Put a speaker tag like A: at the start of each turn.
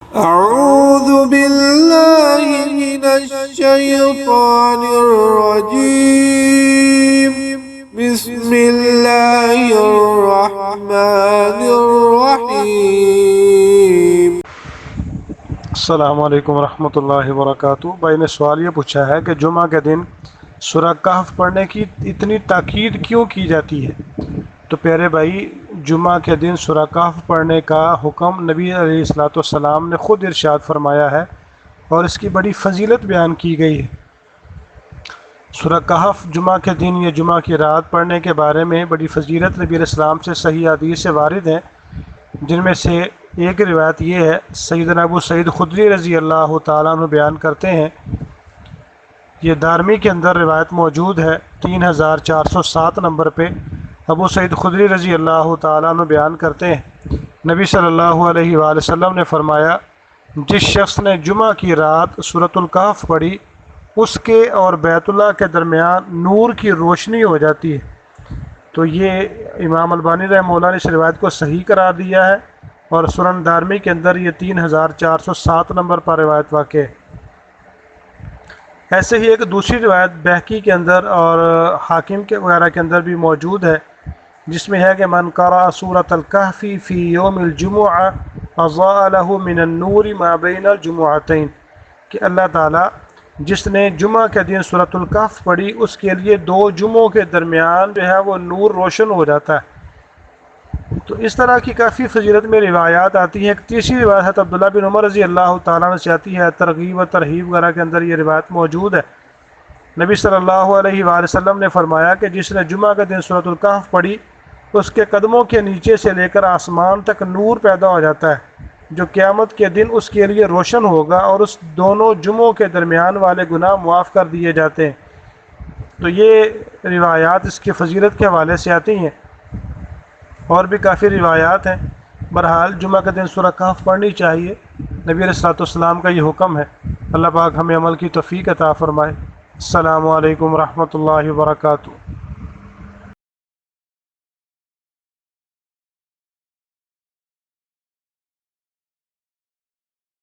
A: أعوذ بالله من الشيطان الرجيم. بسم الله الرحمن الرحيم.
B: السلام علیکم ورحمۃ اللہ وبرکاتہ۔ بھائی نے سوال یہ پوچھا ہے کہ جمعہ کے دن سورہ کہف پڑھنے کی اتنی تاکید کیوں کی جاتی ہے؟ تو پیارے بھائی، جمعہ کے دن سورہ کہف پڑھنے کا حکم نبی علیہ الصلوۃ والسلام نے خود ارشاد فرمایا ہے اور اس کی بڑی فضیلت بیان کی گئی ہے۔ سورہ کہف جمعہ کے دن یا جمعہ کی رات پڑھنے کے بارے میں بڑی فضیلت نبی علیہ السلام سے صحیح حدیث سے وارد ہیں، جن میں سے ایک روایت یہ ہے، سیدنا ابو سعید خدری رضی اللہ تعالیٰ عنہ بیان کرتے ہیں، یہ دارمی کے اندر روایت موجود ہے 3407 نمبر پہ۔ ابو سعید خدری رضی اللہ تعالیٰ عنہ بیان کرتے ہیں، نبی صلی اللہ علیہ وآلہ وسلم نے فرمایا، جس شخص نے جمعہ کی رات سورۃ الکہف پڑھی، اس کے اور بیت اللہ کے درمیان نور کی روشنی ہو جاتی ہے۔ تو یہ امام البانی رحمہ اللہ نے اس روایت کو صحیح قرار دیا ہے، اور سنن دارمی کے اندر یہ 3407 نمبر پر روایت واقع ہے۔ ایسے ہی ایک دوسری روایت بہقی کے اندر اور حاکم کے وغیرہ کے اندر بھی موجود ہے، جس میں ہے کہ من قرأ سورۃ الکہف فی یوم الجمعہ اضاء له من النور ما بین الجمعتین، کہ اللہ تعالیٰ جس نے جمعہ کے دن سورۃ الکہف پڑھی، اس کے لیے دو جمعوں کے درمیان جو ہے وہ نور روشن ہو جاتا ہے۔ تو اس طرح کی کافی فضیلت میں روایات آتی ہیں۔ ایک تیسری روایت ہے عبداللہ بن عمر رضی اللہ تعالیٰ عنہ سے آتی ہے، ترغیب و ترہیب وغیرہ کے اندر یہ روایت موجود ہے۔ نبی صلی اللہ علیہ وآلہ وسلم نے فرمایا کہ جس نے جمعہ کے دن سورۃ الکہف پڑھی، اس کے قدموں کے نیچے سے لے کر آسمان تک نور پیدا ہو جاتا ہے، جو قیامت کے دن اس کے لیے روشن ہوگا، اور اس دونوں جمعوں کے درمیان والے گناہ معاف کر دیے جاتے ہیں۔ تو یہ روایات اس کی فضیلت کے حوالے سے آتی ہیں، اور بھی کافی روایات ہیں۔ بہرحال جمعہ کے دن سورہ کہف پڑھنی چاہیے، نبی علیہ الصلوۃ والسلام کا یہ حکم ہے۔ اللہ پاک ہمیں عمل کی توفیق عطا فرمائے۔ السلام علیکم ورحمۃ اللہ وبرکاتہ۔